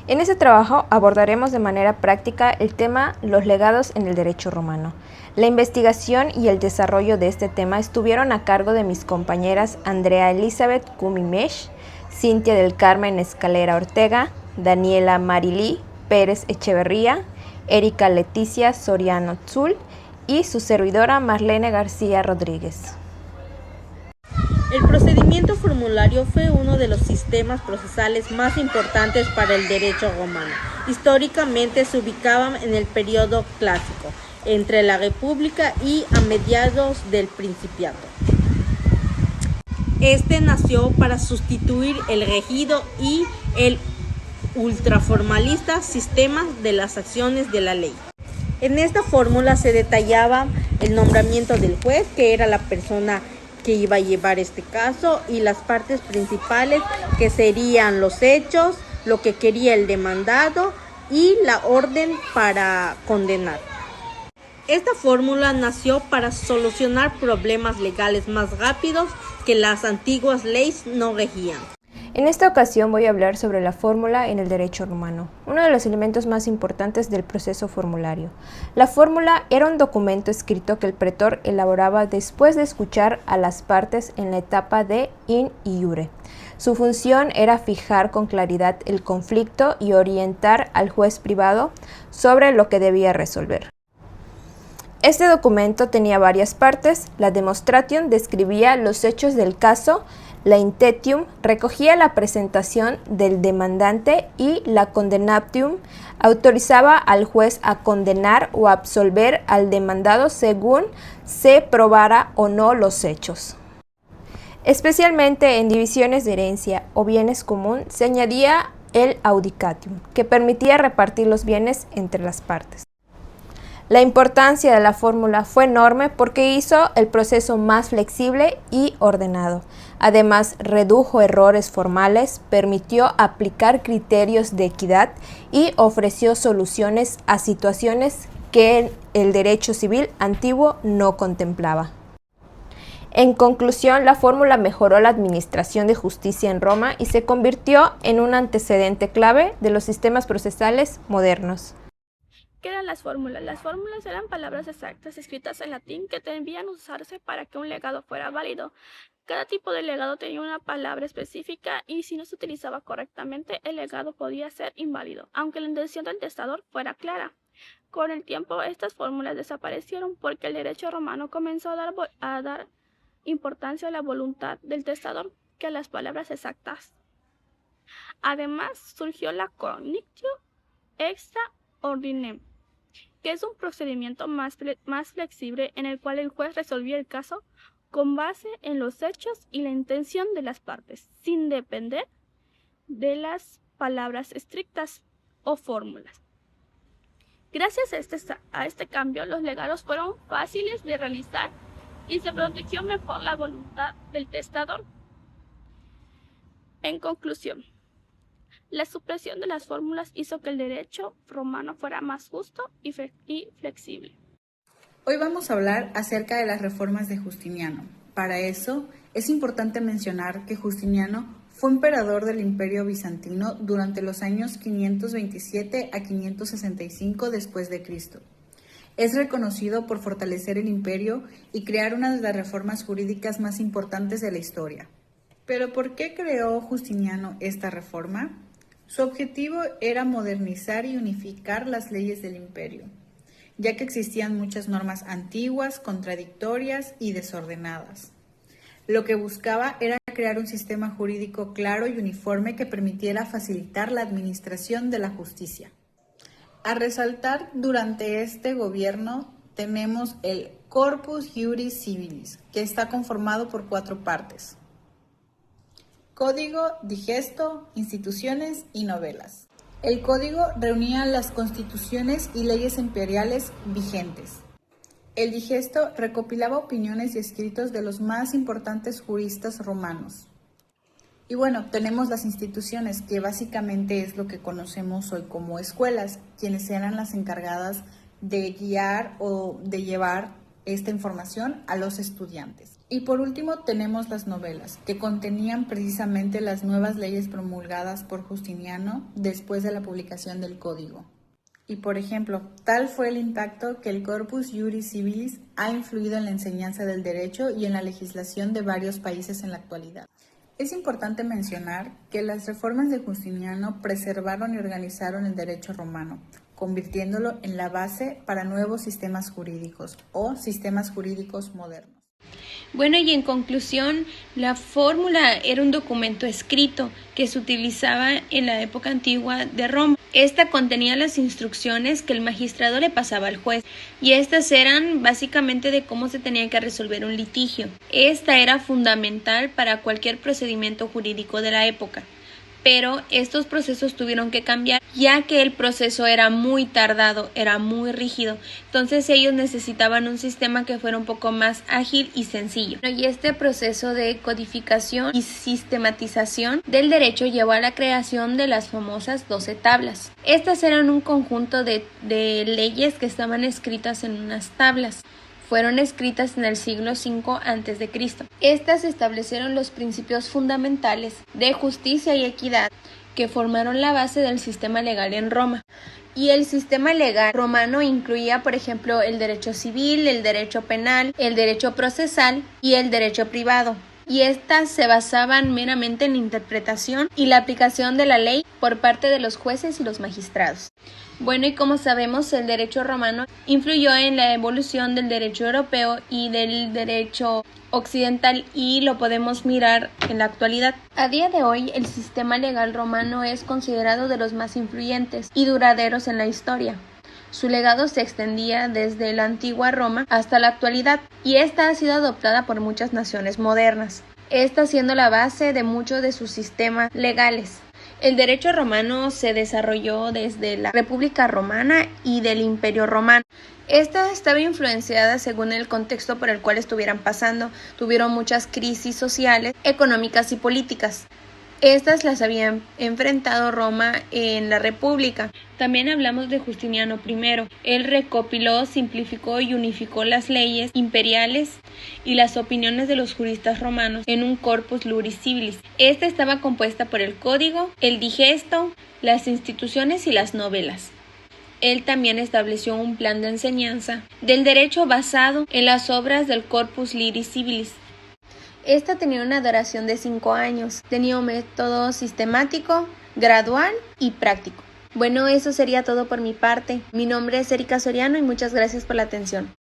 En este trabajo abordaremos de manera práctica el tema los legados en el derecho romano. La investigación y el desarrollo de este tema estuvieron a cargo de mis compañeras Andrea Elizabeth Cumimesh, Cintia del Carmen Escalera Ortega, Daniela Marilí Pérez Echeverría, Erika Leticia Soriano Tzul y su servidora Marlene García Rodríguez. El procedimiento formulario fue uno de los sistemas procesales más importantes para el derecho romano. Históricamente se ubicaban en el periodo clásico, entre la República y a mediados del Principado. Este nació para sustituir el rígido y el ultraformalista sistema de las acciones de la ley. En esta fórmula se detallaba el nombramiento del juez, que era la persona que iba a llevar este caso, y las partes principales, que serían los hechos, lo que quería el demandado y la orden para condenar. Esta fórmula nació para solucionar problemas legales más rápidos que las antiguas leyes no regían. En esta ocasión voy a hablar sobre la fórmula en el derecho romano, uno de los elementos más importantes del proceso formulario. La fórmula era un documento escrito que el pretor elaboraba después de escuchar a las partes en la etapa de in iure. Su función era fijar con claridad el conflicto y orientar al juez privado sobre lo que debía resolver. Este documento tenía varias partes. La demonstration describía los hechos del caso, la intentium recogía la presentación del demandante y la condemnatium autorizaba al juez a condenar o absolver al demandado según se probara o no los hechos. Especialmente en divisiones de herencia o bienes comunes se añadía el audicatium, que permitía repartir los bienes entre las partes. La importancia de la fórmula fue enorme porque hizo el proceso más flexible y ordenado. Además, redujo errores formales, permitió aplicar criterios de equidad y ofreció soluciones a situaciones que el derecho civil antiguo no contemplaba. En conclusión, la fórmula mejoró la administración de justicia en Roma y se convirtió en un antecedente clave de los sistemas procesales modernos. ¿Qué eran las fórmulas? Las fórmulas eran palabras exactas escritas en latín que debían usarse para que un legado fuera válido. Cada tipo de legado tenía una palabra específica y si no se utilizaba correctamente, el legado podía ser inválido, aunque la intención del testador fuera clara. Con el tiempo, estas fórmulas desaparecieron porque el derecho romano comenzó a dar importancia a la voluntad del testador que a las palabras exactas. Además, surgió la cognitio extra ordinem, que es un procedimiento más flexible en el cual el juez resolvía el caso con base en los hechos y la intención de las partes, sin depender de las palabras estrictas o fórmulas. Gracias a este cambio, los legados fueron fáciles de realizar y se protegió mejor la voluntad del testador. En conclusión, la supresión de las fórmulas hizo que el derecho romano fuera más justo y flexible. Hoy vamos a hablar acerca de las reformas de Justiniano. Para eso, es importante mencionar que Justiniano fue emperador del Imperio Bizantino durante los años 527 a 565 después de Cristo. Es reconocido por fortalecer el imperio y crear una de las reformas jurídicas más importantes de la historia. ¿Pero por qué creó Justiniano esta reforma? Su objetivo era modernizar y unificar las leyes del imperio, ya que existían muchas normas antiguas, contradictorias y desordenadas. Lo que buscaba era crear un sistema jurídico claro y uniforme que permitiera facilitar la administración de la justicia. A resaltar durante este gobierno tenemos el Corpus Juris Civilis, que está conformado por 4 partes: Código, Digesto, Instituciones y Novelas. El código reunía las constituciones y leyes imperiales vigentes. El Digesto recopilaba opiniones y escritos de los más importantes juristas romanos. Y bueno, tenemos las instituciones, que básicamente es lo que conocemos hoy como escuelas, quienes eran las encargadas de guiar o de llevar esta información a los estudiantes. Y por último tenemos las novelas, que contenían precisamente las nuevas leyes promulgadas por Justiniano después de la publicación del Código. Y por ejemplo, tal fue el impacto que el Corpus Juris Civilis ha influido en la enseñanza del derecho y en la legislación de varios países en la actualidad. Es importante mencionar que las reformas de Justiniano preservaron y organizaron el derecho romano, convirtiéndolo en la base para nuevos sistemas jurídicos o sistemas jurídicos modernos. Bueno, y en conclusión, la fórmula era un documento escrito que se utilizaba en la época antigua de Roma. Esta contenía las instrucciones que el magistrado le pasaba al juez, y estas eran básicamente de cómo se tenía que resolver un litigio. Esta era fundamental para cualquier procedimiento jurídico de la época. Pero estos procesos tuvieron que cambiar, ya que el proceso era muy tardado, era muy rígido. Entonces ellos necesitaban un sistema que fuera un poco más ágil y sencillo. Y este proceso de codificación y sistematización del derecho llevó a la creación de las famosas 12 tablas. Estas eran un conjunto de leyes que estaban escritas en unas tablas. Fueron escritas en el siglo V a.C. Estas establecieron los principios fundamentales de justicia y equidad que formaron la base del sistema legal en Roma. Y el sistema legal romano incluía, por ejemplo, el derecho civil, el derecho penal, el derecho procesal y el derecho privado. Y estas se basaban meramente en la interpretación y la aplicación de la ley por parte de los jueces y los magistrados. Bueno, y como sabemos, el derecho romano influyó en la evolución del derecho europeo y del derecho occidental, y lo podemos mirar en la actualidad. A día de hoy, el sistema legal romano es considerado de los más influyentes y duraderos en la historia. Su legado se extendía desde la antigua Roma hasta la actualidad, y esta ha sido adoptada por muchas naciones modernas, esta siendo la base de muchos de sus sistemas legales. El derecho romano se desarrolló desde la República Romana y del Imperio Romano. Esta estaba influenciada según el contexto por el cual estuvieran pasando. Tuvieron muchas crisis sociales, económicas y políticas. Estas las había enfrentado Roma en la República. También hablamos de Justiniano I. Él recopiló, simplificó y unificó las leyes imperiales y las opiniones de los juristas romanos en un corpus juris civilis. Esta estaba compuesta por el código, el digesto, las instituciones y las novelas. Él también estableció un plan de enseñanza del derecho basado en las obras del corpus juris civilis. Esta tenía una duración de 5 años, tenía un método sistemático, gradual y práctico. Bueno, eso sería todo por mi parte. Mi nombre es Erika Soriano y muchas gracias por la atención.